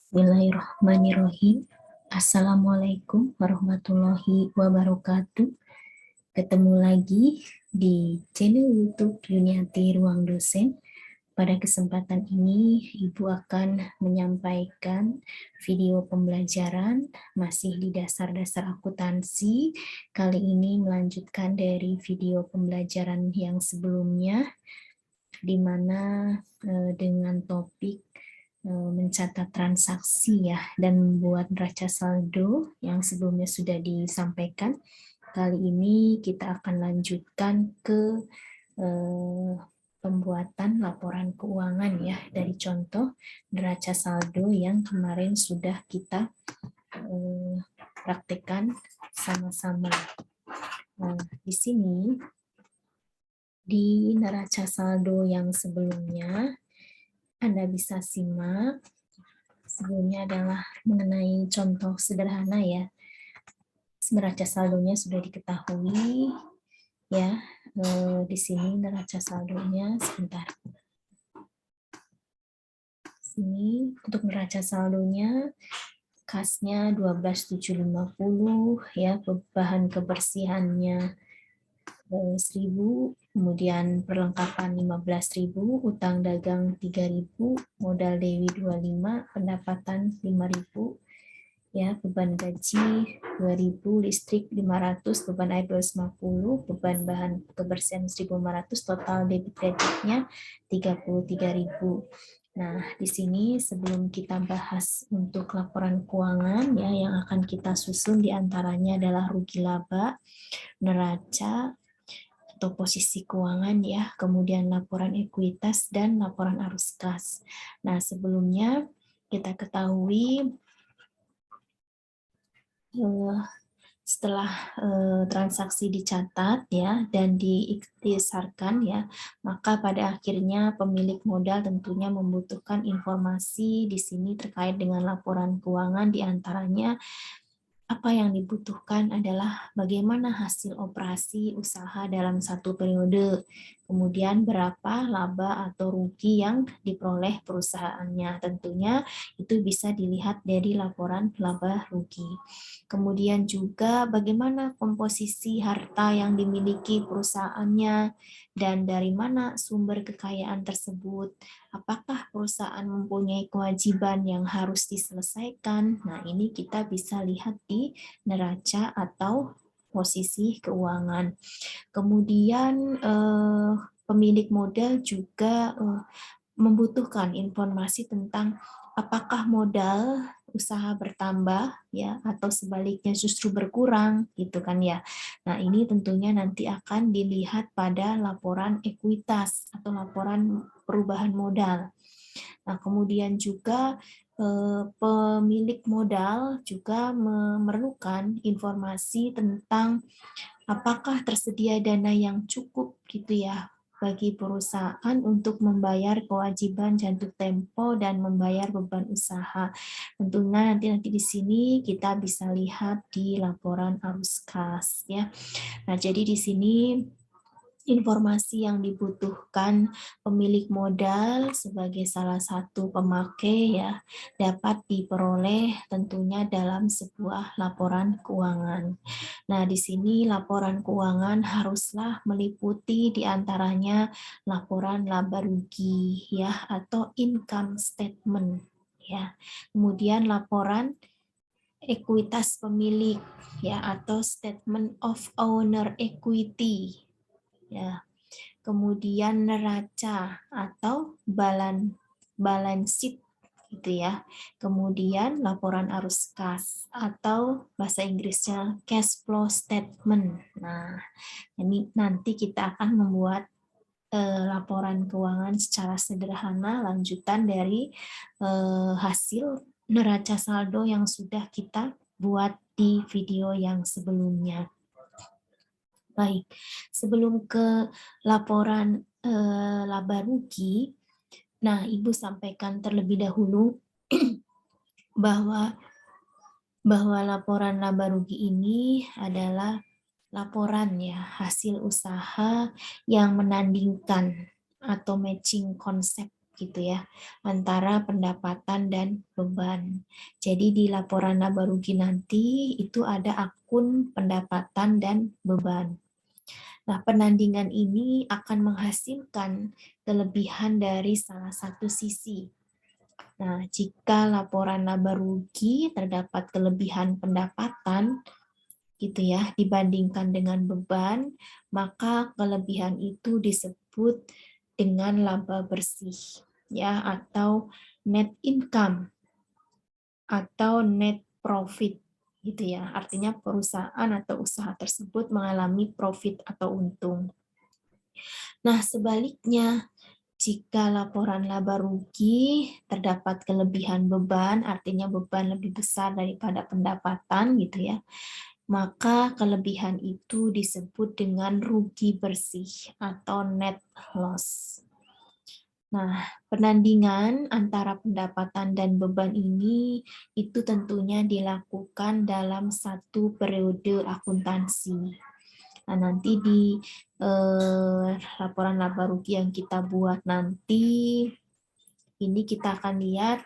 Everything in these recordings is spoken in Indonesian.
Bismillahirrahmanirrahim. Assalamualaikum warahmatullahi wabarakatuh. Ketemu lagi di channel YouTube Yuniati Ruang Dosen. Pada kesempatan ini, Ibu akan menyampaikan video pembelajaran masih di dasar-dasar akuntansi. Kali ini melanjutkan dari video pembelajaran yang sebelumnya, di mana dengan topik mencatat transaksi ya dan membuat neraca saldo yang sebelumnya sudah disampaikan. Kali ini kita akan lanjutkan ke pembuatan laporan keuangan ya dari contoh neraca saldo yang kemarin sudah kita praktekkan sama-sama. Nah, di sini di neraca saldo yang sebelumnya Anda bisa simak. Sebelumnya adalah mengenai contoh sederhana ya. Neraca saldonya sudah diketahui ya. Di sini neraca saldonya sebentar. Sini untuk neraca saldonya kasnya 12.750 ya, bahan kebersihannya 1.000, kemudian perlengkapan 15.000, utang dagang 3.000, modal dewi 25, pendapatan 5.000, ya, beban gaji 2.000, listrik 500, beban air 250, beban bahan kebersihan 1.500, total debit kreditnya 33.000. Nah, di sini sebelum kita bahas untuk laporan keuangan ya yang akan kita susun diantaranya adalah rugi laba, neraca atau posisi keuangan ya, kemudian laporan ekuitas dan laporan arus kas. Nah, sebelumnya kita ketahui setelah transaksi dicatat ya dan diikhtisarkan ya, maka pada akhirnya pemilik modal tentunya membutuhkan informasi di sini terkait dengan laporan keuangan, diantaranya apa yang dibutuhkan adalah bagaimana hasil operasi usaha dalam satu periode, kemudian berapa laba atau rugi yang diperoleh perusahaannya. Tentunya itu bisa dilihat dari laporan laba rugi. Kemudian juga bagaimana komposisi harta yang dimiliki perusahaannya dan dari mana sumber kekayaan tersebut. Apakah perusahaan mempunyai kewajiban yang harus diselesaikan? Nah, ini kita bisa lihat di neraca atau posisi keuangan. Kemudian pemilik modal juga membutuhkan informasi tentang apakah modal usaha bertambah ya atau sebaliknya justru berkurang gitu kan ya. Nah, ini tentunya nanti akan dilihat pada laporan ekuitas atau laporan perubahan modal. Nah, kemudian juga pemilik modal juga memerlukan informasi tentang apakah tersedia dana yang cukup gitu ya bagi perusahaan untuk membayar kewajiban jatuh tempo dan membayar beban usaha. Tentunya nanti di sini kita bisa lihat di laporan arus kas ya. Nah, jadi di sini informasi yang dibutuhkan pemilik modal sebagai salah satu pemakai ya dapat diperoleh tentunya dalam sebuah laporan keuangan. Nah, di sini laporan keuangan haruslah meliputi diantaranya laporan laba rugi ya atau income statement ya. Kemudian laporan ekuitas pemilik ya atau statement of owner equity ya. Kemudian neraca atau balance sheet gitu ya. Kemudian laporan arus kas atau bahasa Inggrisnya cash flow statement. Nah, ini nanti kita akan membuat laporan keuangan secara sederhana lanjutan dari hasil neraca saldo yang sudah kita buat di video yang sebelumnya. Baik, sebelum ke laporan laba rugi, nah Ibu sampaikan terlebih dahulu bahwa laporan laba rugi ini adalah laporan ya hasil usaha yang menandingkan atau matching konsep gitu ya, antara pendapatan dan beban. Jadi di laporan laba rugi nanti itu ada akun pendapatan dan beban. Nah, penandingan ini akan menghasilkan kelebihan dari salah satu sisi. Nah, jika laporan laba rugi terdapat kelebihan pendapatan gitu ya dibandingkan dengan beban, maka kelebihan itu disebut dengan laba bersih ya, atau net income atau net profit gitu ya. Artinya perusahaan atau usaha tersebut mengalami profit atau untung. Nah, sebaliknya jika laporan laba rugi terdapat kelebihan beban, artinya beban lebih besar daripada pendapatan gitu ya, maka kelebihan itu disebut dengan rugi bersih atau net loss. Nah, penandingan antara pendapatan dan beban ini itu tentunya dilakukan dalam satu periode akuntansi. Nah, nanti di laporan laba rugi yang kita buat nanti, ini kita akan lihat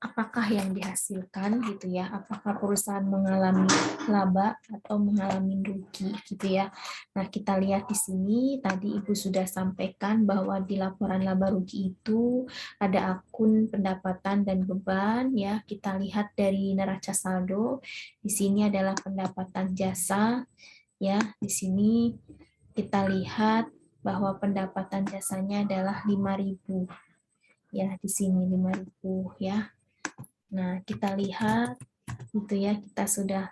apakah yang dihasilkan gitu ya, apakah perusahaan mengalami laba atau mengalami rugi gitu ya. Nah, kita lihat di sini tadi Ibu sudah sampaikan bahwa di laporan laba rugi itu ada akun pendapatan dan beban ya. Kita lihat dari neraca saldo. Di sini adalah pendapatan jasa ya. Di sini kita lihat bahwa pendapatan jasanya adalah 5.000 ya, di sini 5.000 ya. Nah, kita lihat gitu ya, kita sudah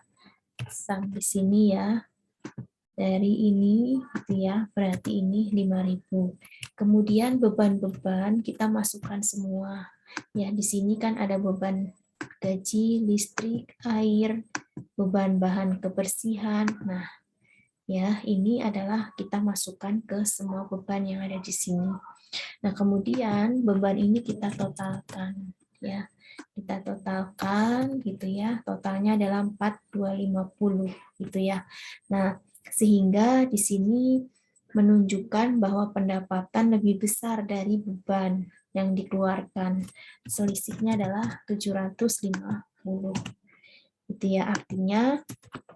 sampai sini ya. Dari ini gitu ya, berarti ini 5.000. Kemudian beban-beban kita masukkan semua. Ya, di sini kan ada beban gaji, listrik, air, beban bahan kebersihan. Nah, ya, ini adalah kita masukkan ke semua beban yang ada di sini. Nah, kemudian beban ini kita totalkan ya. Kita totalkan gitu ya. Totalnya adalah 4.250 gitu ya. Nah, sehingga di sini menunjukkan bahwa pendapatan lebih besar dari beban yang dikeluarkan. Selisihnya adalah 750. Gitu ya. Artinya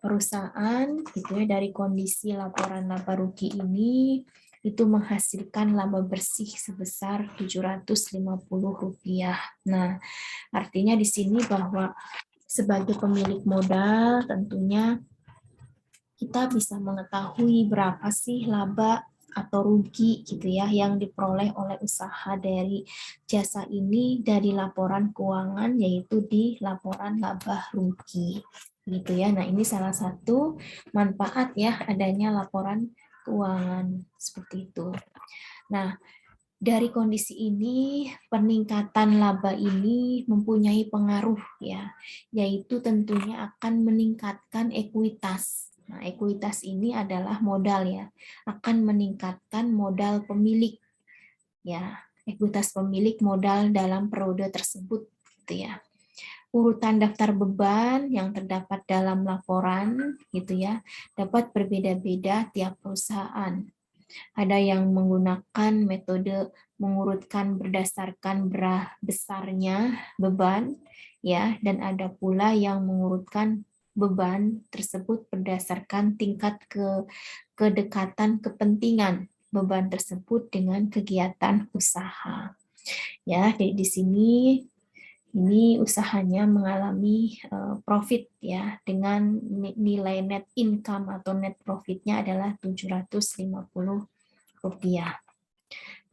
perusahaan gitu ya dari kondisi laporan laba rugi ini itu menghasilkan laba bersih sebesar Rp750. Nah, artinya di sini bahwa sebagai pemilik modal tentunya kita bisa mengetahui berapa sih laba atau rugi gitu ya yang diperoleh oleh usaha dari jasa ini dari laporan keuangan, yaitu di laporan laba rugi gitu ya. Nah, ini salah satu manfaat ya adanya laporan keuangan seperti itu. Nah, dari kondisi ini peningkatan laba ini mempunyai pengaruh ya, yaitu tentunya akan meningkatkan ekuitas. Nah, ekuitas ini adalah modal ya, akan meningkatkan modal pemilik ya, ekuitas pemilik modal dalam periode tersebut gitu ya. Urutan daftar beban yang terdapat dalam laporan gitu ya dapat berbeda-beda tiap perusahaan. Ada yang menggunakan metode mengurutkan berdasarkan besarnya beban ya, dan ada pula yang mengurutkan beban tersebut berdasarkan tingkat kedekatan kepentingan beban tersebut dengan kegiatan usaha. Ya, jadi di sini ini usahanya mengalami profit ya, dengan nilai net income atau net profitnya adalah Rp750.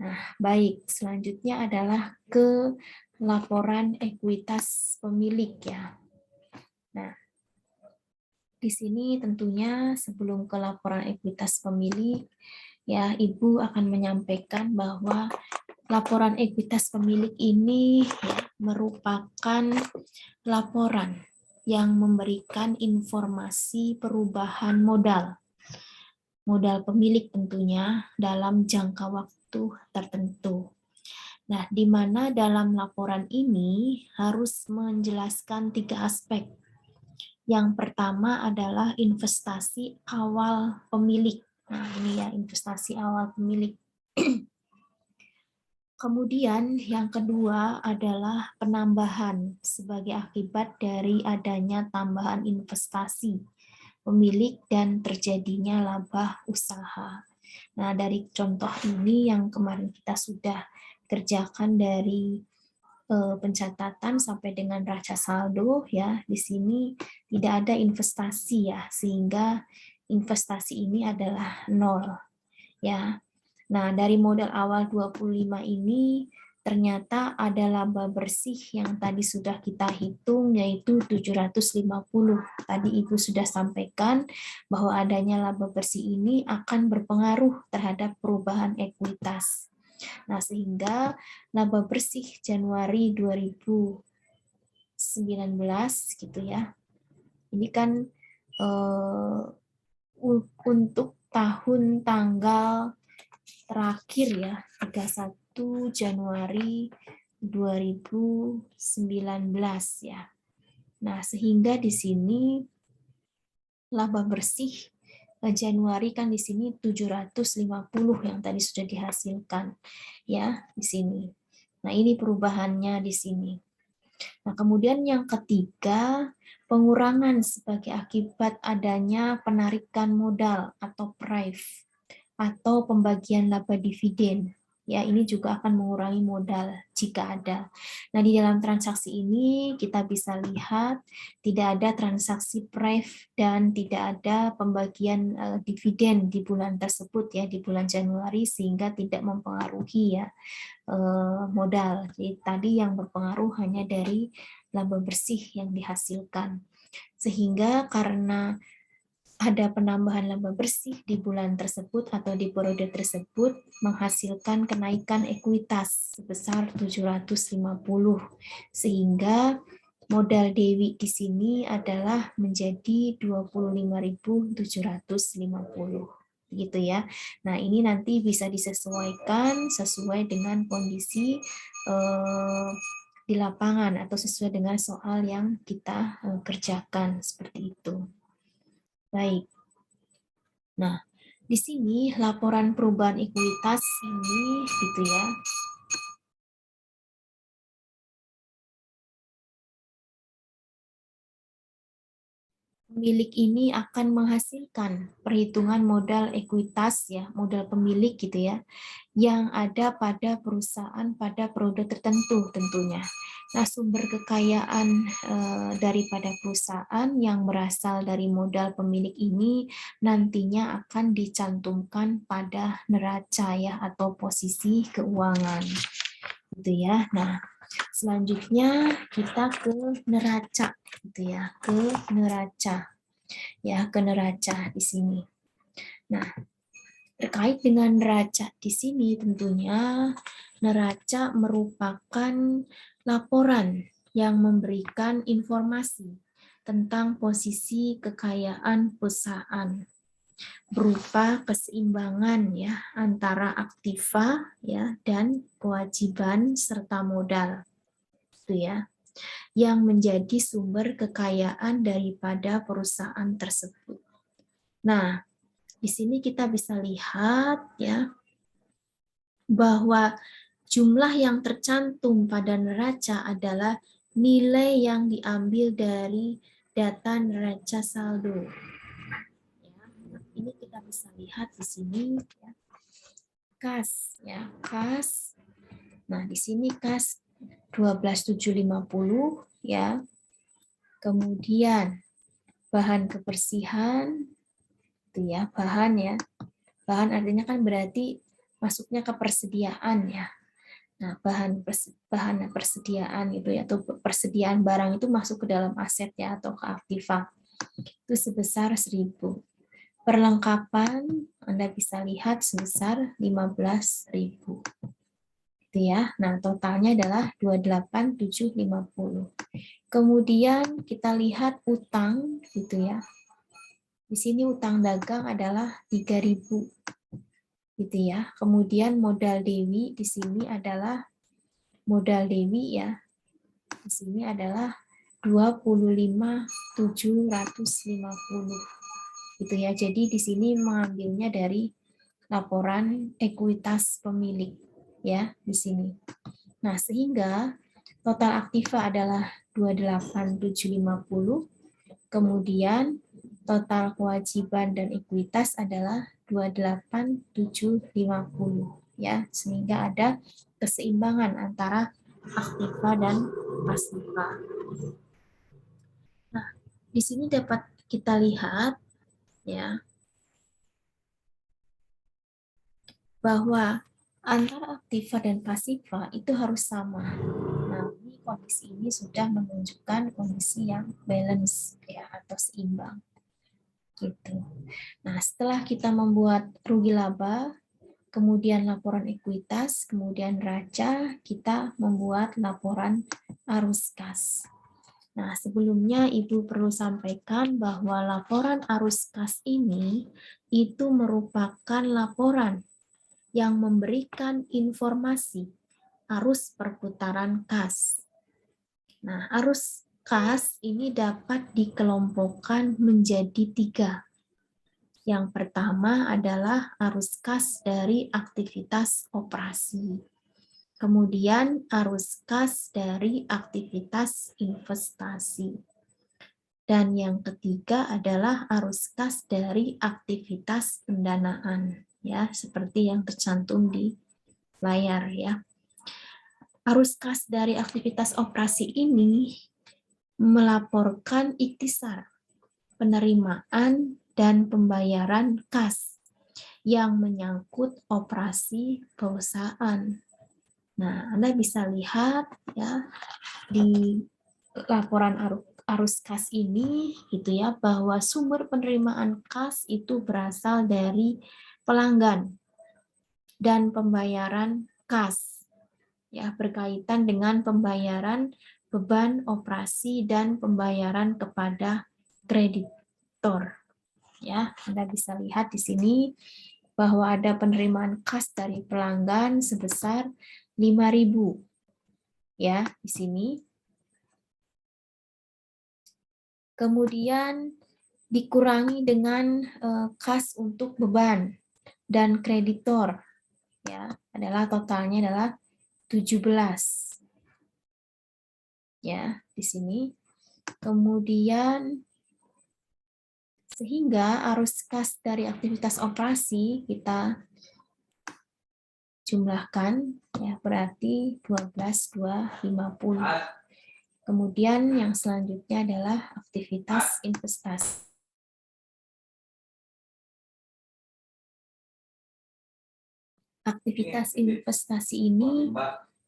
Nah, baik, selanjutnya adalah ke laporan ekuitas pemilik ya. Nah, di sini tentunya sebelum ke laporan ekuitas pemilik ya, Ibu akan menyampaikan bahwa laporan ekuitas pemilik ini ya, merupakan laporan yang memberikan informasi perubahan modal pemilik tentunya dalam jangka waktu tertentu. Nah, di mana dalam laporan ini harus menjelaskan 3 aspek. Yang pertama adalah investasi awal pemilik. Nah, ini ya investasi awal pemilik. Kemudian yang kedua adalah penambahan sebagai akibat dari adanya tambahan investasi pemilik dan terjadinya laba usaha. Nah, dari contoh ini yang kemarin kita sudah kerjakan dari pencatatan sampai dengan raca saldo ya, di sini tidak ada investasi ya, sehingga investasi ini adalah nol ya. Nah, dari modal awal 25 ini ternyata ada laba bersih yang tadi sudah kita hitung yaitu 750. Tadi Ibu sudah sampaikan bahwa adanya laba bersih ini akan berpengaruh terhadap perubahan ekuitas. Nah, sehingga laba bersih Januari 2019 gitu ya. Ini kan untuk tahun tanggal terakhir ya, 31 Januari 2019 ya. Nah, sehingga di sini laba bersih Januari kan di sini 750 yang tadi sudah dihasilkan ya di sini. Nah, ini perubahannya di sini. Nah, kemudian yang ketiga, pengurangan sebagai akibat adanya penarikan modal atau PRIF atau pembagian laba dividen. Ya, ini juga akan mengurangi modal jika ada. Nah, di dalam transaksi ini kita bisa lihat tidak ada transaksi PRIF dan tidak ada pembagian dividen di bulan tersebut ya, di bulan Januari, sehingga tidak mempengaruhi ya modal. Jadi tadi yang berpengaruh hanya dari laba bersih yang dihasilkan. Sehingga karena ada penambahan laba bersih di bulan tersebut atau di periode tersebut menghasilkan kenaikan ekuitas sebesar 750 sehingga modal Dewi di sini adalah menjadi 25.750 gitu ya. Nah, ini nanti bisa disesuaikan sesuai dengan kondisi di lapangan atau sesuai dengan soal yang kita kerjakan seperti itu. Baik. Nah, di sini laporan perubahan ekuitas ini gitu ya. Pemilik ini akan menghasilkan perhitungan modal ekuitas ya, modal pemilik gitu ya, yang ada pada perusahaan pada periode tertentu tentunya. Nah, sumber kekayaan daripada perusahaan yang berasal dari modal pemilik ini nantinya akan dicantumkan pada neraca ya atau posisi keuangan. Gitu ya. Nah, selanjutnya kita ke neraca gitu ya, ke neraca. Ya, ke neraca di sini. Nah, terkait dengan neraca di sini tentunya neraca merupakan laporan yang memberikan informasi tentang posisi kekayaan perusahaan berupa keseimbangan ya antara aktiva ya dan kewajiban serta modal itu ya yang menjadi sumber kekayaan daripada perusahaan tersebut. Nah, di sini kita bisa lihat ya bahwa jumlah yang tercantum pada neraca adalah nilai yang diambil dari data neraca saldo. Ya, ini kita bisa lihat di sini ya. Kas ya, kas. Nah, di sini kas 12.750 ya. Kemudian bahan kebersihan itu ya, bahan ya. Bahan artinya kan berarti masuknya ke persediaan ya. Nah, bahan persediaan itu ya, atau persediaan barang itu masuk ke dalam aset ya atau ke aktiva. Itu sebesar 1.000. Perlengkapan Anda bisa lihat sebesar 15.000. Itu ya. Nah, totalnya adalah 28.750. Kemudian kita lihat utang gitu ya. Di sini utang dagang adalah 3.000. Gitu ya. Kemudian modal Dewi di sini adalah modal Dewi ya. Di sini adalah 25.750. Gitu ya. Jadi di sini mengambilnya dari laporan ekuitas pemilik. ya di sini. Nah, sehingga total aktiva adalah 28.750, kemudian total kewajiban dan ekuitas adalah 28.750, ya, sehingga ada keseimbangan antara aktiva dan pasiva. Nah, di sini dapat kita lihat ya bahwa antara aktiva dan pasiva itu harus sama. Nah, ini kondisi ini sudah menunjukkan kondisi yang balance ya atau seimbang. Gitu. Nah, setelah kita membuat rugi laba, kemudian laporan ekuitas, kemudian neraca, kita membuat laporan arus kas. Nah, sebelumnya Ibu perlu sampaikan bahwa laporan arus kas ini itu merupakan laporan yang memberikan informasi arus perputaran kas. Nah, arus kas ini dapat dikelompokkan menjadi 3. Yang pertama adalah arus kas dari aktivitas operasi. Kemudian arus kas dari aktivitas investasi. Dan yang ketiga adalah arus kas dari aktivitas pendanaan, ya, seperti yang tercantum di layar ya. Arus kas dari aktivitas operasi ini melaporkan ikhtisar, penerimaan dan pembayaran kas yang menyangkut operasi perusahaan. Nah, Anda bisa lihat ya di laporan arus kas ini gitu ya bahwa sumber penerimaan kas itu berasal dari pelanggan dan pembayaran kas ya berkaitan dengan pembayaran beban operasi dan pembayaran kepada kreditor. Ya, Anda bisa lihat di sini bahwa ada penerimaan kas dari pelanggan sebesar 5.000 ya di sini. Kemudian dikurangi dengan kas untuk beban dan kreditor ya adalah totalnya adalah 17 ya di sini. Kemudian sehingga arus kas dari aktivitas operasi kita jumlahkan ya berarti 12.250. Kemudian yang selanjutnya adalah aktivitas investasi. Aktivitas investasi ini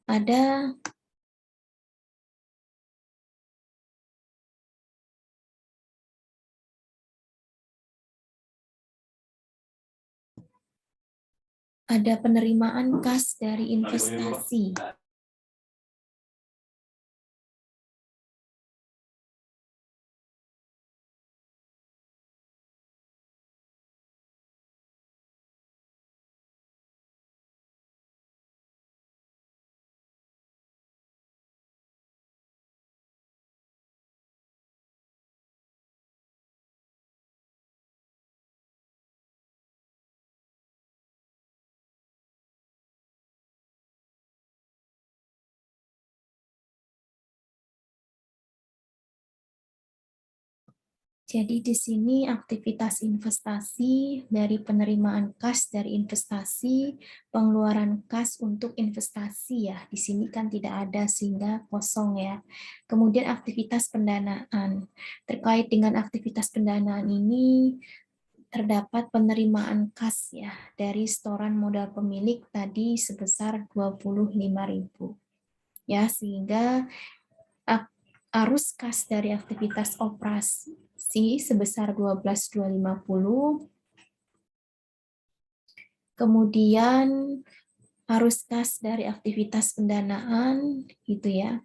ada penerimaan kas dari investasi. Jadi di sini aktivitas investasi dari penerimaan kas dari investasi, pengeluaran kas untuk investasi ya. Di sini kan tidak ada sehingga kosong ya. Kemudian aktivitas pendanaan. Terkait dengan aktivitas pendanaan ini terdapat penerimaan kas ya dari setoran modal pemilik tadi sebesar 25.000. Ya, sehingga arus kas dari aktivitas operasi sebesar 12.250. Kemudian arus kas dari aktivitas pendanaan gitu ya.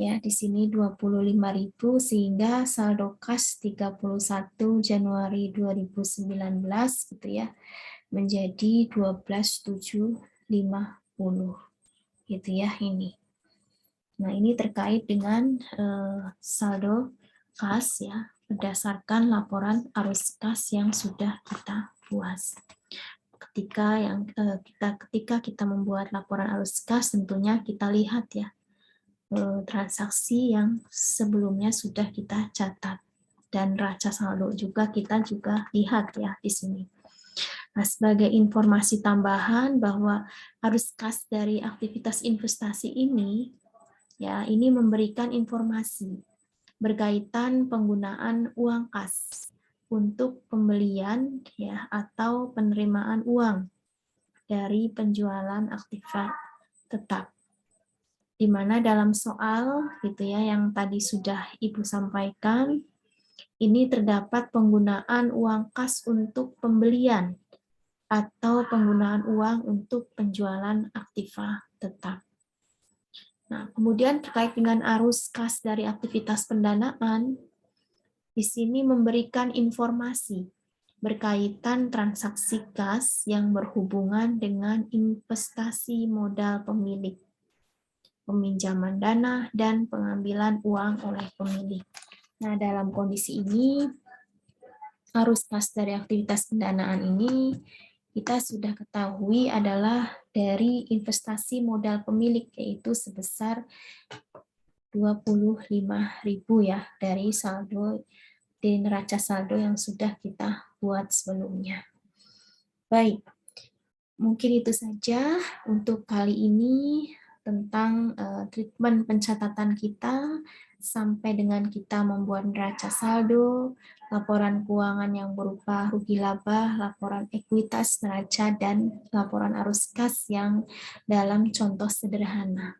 Ya, di sini 25.000 sehingga saldo kas 31 Januari 2019 gitu ya. Menjadi 12.750 gitu ya ini. Nah, ini terkait dengan saldo kas ya berdasarkan laporan arus kas yang sudah kita puas. Ketika kita membuat laporan arus kas, tentunya kita lihat ya transaksi yang sebelumnya sudah kita catat, dan raca saldo juga kita lihat ya di sini. Nah, sebagai informasi tambahan bahwa arus kas dari aktivitas investasi ini ya, ini memberikan informasi berkaitan penggunaan uang kas untuk pembelian ya atau penerimaan uang dari penjualan aktiva tetap. Di mana dalam soal gitu ya yang tadi sudah Ibu sampaikan, ini terdapat penggunaan uang kas untuk pembelian atau penggunaan uang untuk penjualan aktiva tetap. Nah, kemudian terkait dengan arus kas dari aktivitas pendanaan, di sini memberikan informasi berkaitan transaksi kas yang berhubungan dengan investasi modal pemilik, peminjaman dana, dan pengambilan uang oleh pemilik. Nah, dalam kondisi ini, arus kas dari aktivitas pendanaan ini kita sudah ketahui adalah dari investasi modal pemilik, yaitu sebesar 25.000 ya dari saldo di neraca saldo yang sudah kita buat sebelumnya. Baik, mungkin itu saja untuk kali ini tentang treatment pencatatan kita sampai dengan kita membuat neraca saldo, laporan keuangan yang berupa rugi laba, laporan ekuitas neraca, dan laporan arus kas yang dalam contoh sederhana.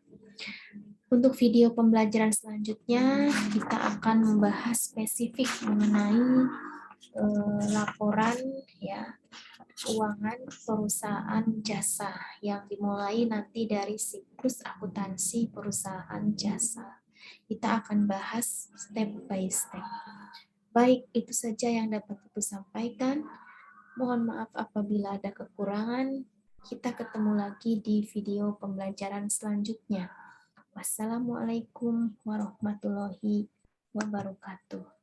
Untuk video pembelajaran selanjutnya, kita akan membahas spesifik mengenai laporan ya keuangan perusahaan jasa yang dimulai nanti dari siklus akuntansi perusahaan jasa. Kita akan bahas step by step. Baik, itu saja yang dapat Ibu sampaikan. Mohon maaf apabila ada kekurangan. Kita ketemu lagi di video pembelajaran selanjutnya. Wassalamualaikum warahmatullahi wabarakatuh.